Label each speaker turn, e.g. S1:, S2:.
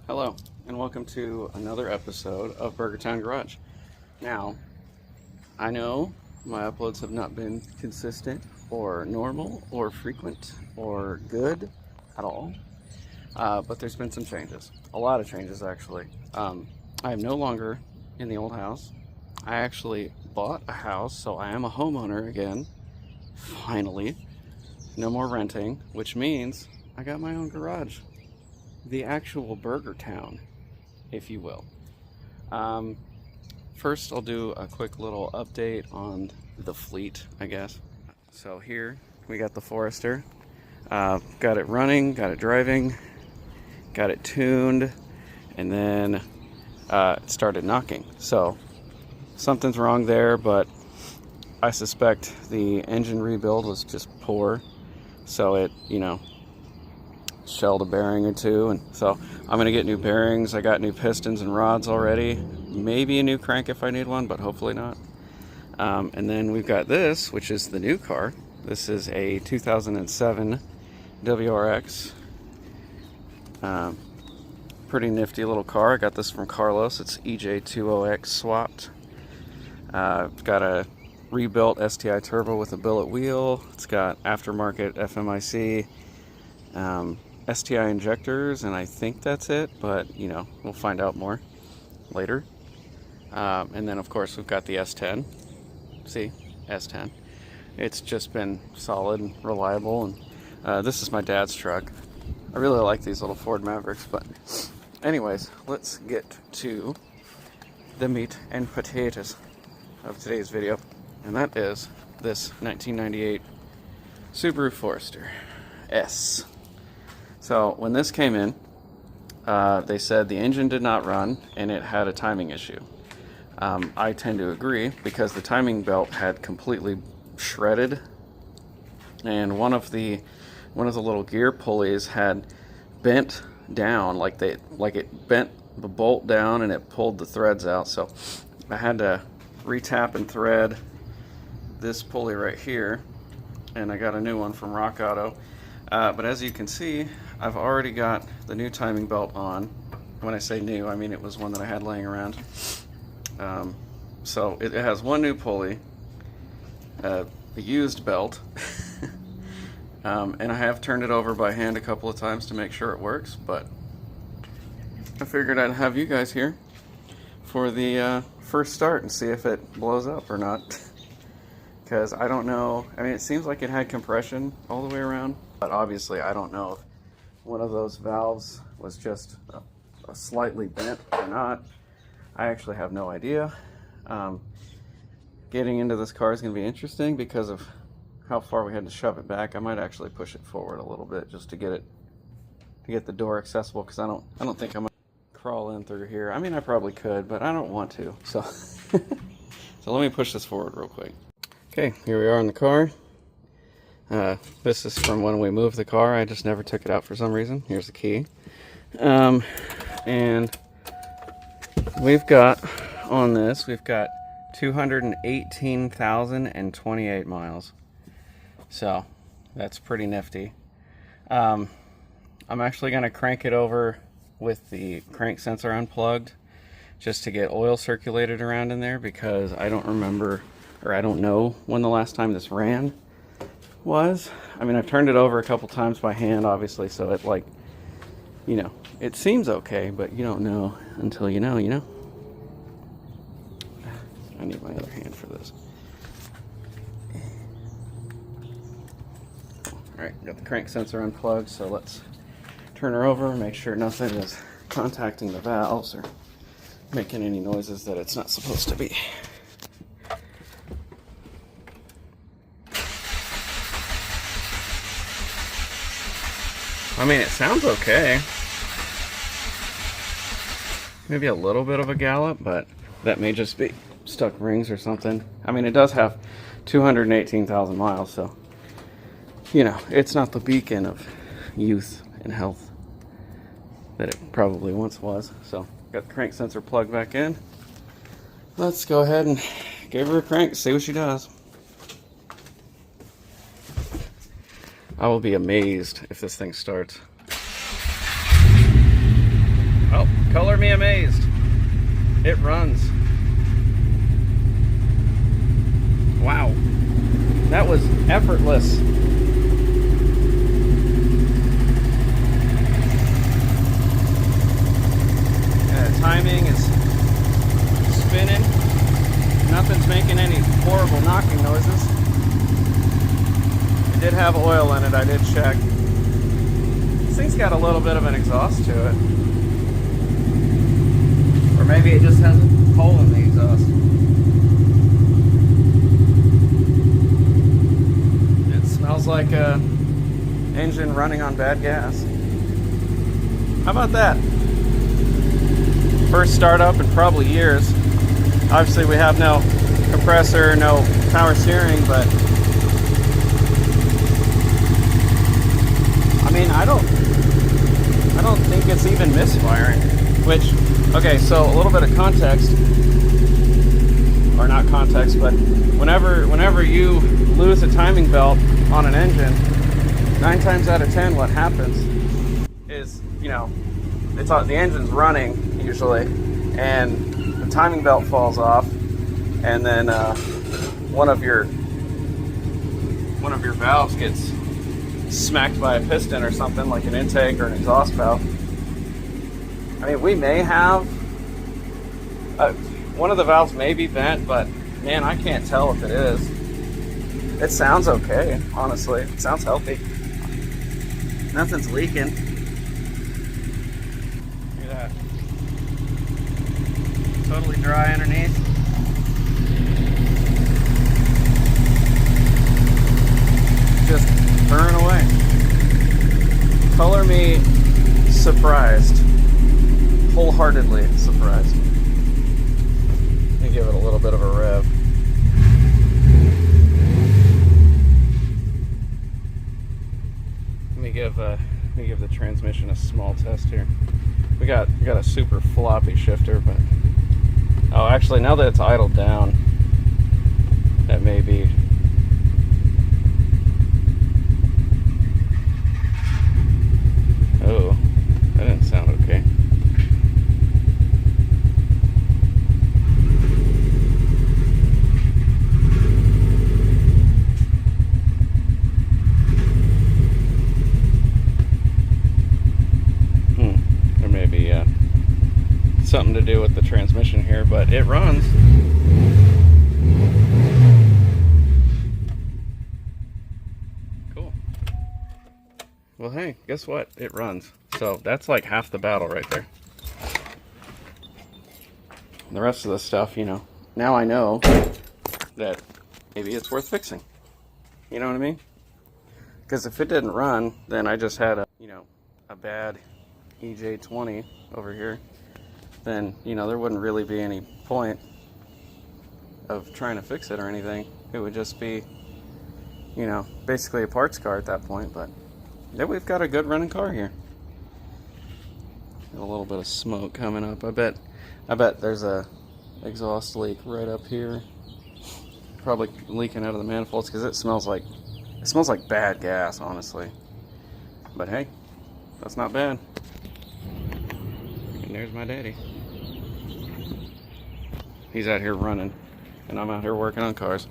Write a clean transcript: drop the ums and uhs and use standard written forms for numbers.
S1: Hello, and welcome to another episode of Burger Town Garage. Now, I know my uploads have not been consistent or normal or frequent or good at all, but there's been some changes. A lot of changes, actually. I am no longer in the old house. I actually bought a house, so I am a homeowner again, finally. No more renting, which means I got my own garage. The actual Burger Town, if you will. First, I'll do a quick little update on the fleet, I guess. So here we got the Forester. Got it running, got it driving, got it tuned, and then it started knocking. So something's wrong there, but I suspect the engine rebuild was just poor. So it, shelled a bearing or two, and so I'm gonna get new bearings. I got new pistons and rods already, maybe a new crank if I need one, but hopefully not. And then we've got this, which is the new car. This is a 2007 WRX. Pretty nifty little car. I got this from Carlos. It's EJ20X swapped. It's got a rebuilt STI turbo with a billet wheel. It's got aftermarket FMIC, STI injectors, and I think that's it, but we'll find out more later. And then of course we've got the S10. See, S10. It's just been solid and reliable, and this is my dad's truck. I really like these little Ford Mavericks, but anyways, let's get to the meat and potatoes of today's video, and that is this 1998 Subaru Forester S. So when this came in, they said the engine did not run and it had a timing issue. I tend to agree, because the timing belt had completely shredded, and one of the little gear pulleys had bent down, like it bent the bolt down and it pulled the threads out. So I had to retap and thread this pulley right here, and I got a new one from Rock Auto. But as you can see, I've already got the new timing belt on. When I say new, I mean it was one that I had laying around. So it has one new pulley, a used belt, and I have turned it over by hand a couple of times to make sure it works, but I figured I'd have you guys here for the first start and see if it blows up or not. Because I don't know, I mean, it seems like it had compression all the way around, but obviously I don't know if one of those valves was just a slightly bent or not. I actually have no idea. Getting into this car is going to be interesting because of how far we had to shove it back. I might actually push it forward a little bit just to get the door accessible, because I don't think I'm going to crawl in through here. I mean, I probably could, but I don't want to. So so let me push this forward real quick. Okay, here we are in the car. This is from when we moved the car. I just never took it out for some reason. Here's the key. And we've got, on this, we've got 218,028 miles. So, that's pretty nifty. I'm actually going to crank it over with the crank sensor unplugged, just to get oil circulated around in there, because I don't remember, or I don't know when the last time this ran was. I mean, I've turned it over a couple times by hand, obviously, so it, like, it seems okay, but you don't know until you know, I need my other hand for this. Alright, got the crank sensor unplugged, so let's turn her over and make sure nothing is contacting the valves or making any noises that it's not supposed to be. I mean, it sounds okay. Maybe a little bit of a gallop, but that may just be stuck rings or something. I mean, it does have 218,000 miles, so, it's not the beacon of youth and health that it probably once was. So, got the crank sensor plugged back in. Let's go ahead and give her a crank, see what she does. I will be amazed if this thing starts. Oh, It runs. Wow. That was effortless. Timing is spinning. Nothing's making any horrible knocking noises. It did have oil in it, I did check. This thing's got a little bit of an exhaust to it. Or maybe it just has a hole in the exhaust. It smells like a engine running on bad gas. How about that? First startup in probably years. Obviously we have no compressor, no power steering, but I mean, I don't think it's even misfiring. Which, okay, so a little bit of context, or not context, but whenever you lose a timing belt on an engine, 9 times out of 10 what happens is, you know, the engine's running usually, and the timing belt falls off, and then one of your valves gets smacked by a piston or something, like an intake or an exhaust valve. I mean, we may have one of the valves may be bent, but man, I can't tell if it is. It sounds okay, honestly. It sounds healthy. Nothing's leaking. Totally dry underneath. Just burn away. Color me surprised. Wholeheartedly surprised. Let me give it a little bit of a rev. Let me give the transmission a small test here. We got a super floppy shifter, but oh, actually, now that it's idled down, that may be. Oh, that didn't sound okay. There may be something to do with the transmission here, but it runs. Cool. Well, hey, guess what? It runs. So that's like half the battle right there. The rest of the stuff, you know, now I know that maybe it's worth fixing. You know what I mean? Because if it didn't run, then I just had a bad EJ20 over here, then, you know, there wouldn't really be any point of trying to fix it or anything. It would just be, you know, basically a parts car at that point. But yeah, we've got a good running car here. Got a little bit of smoke coming up. I bet there's a exhaust leak right up here. Probably leaking out of the manifolds because it smells like bad gas, honestly. But hey, that's not bad. And there's my daddy. He's out here running, and I'm out here working on cars.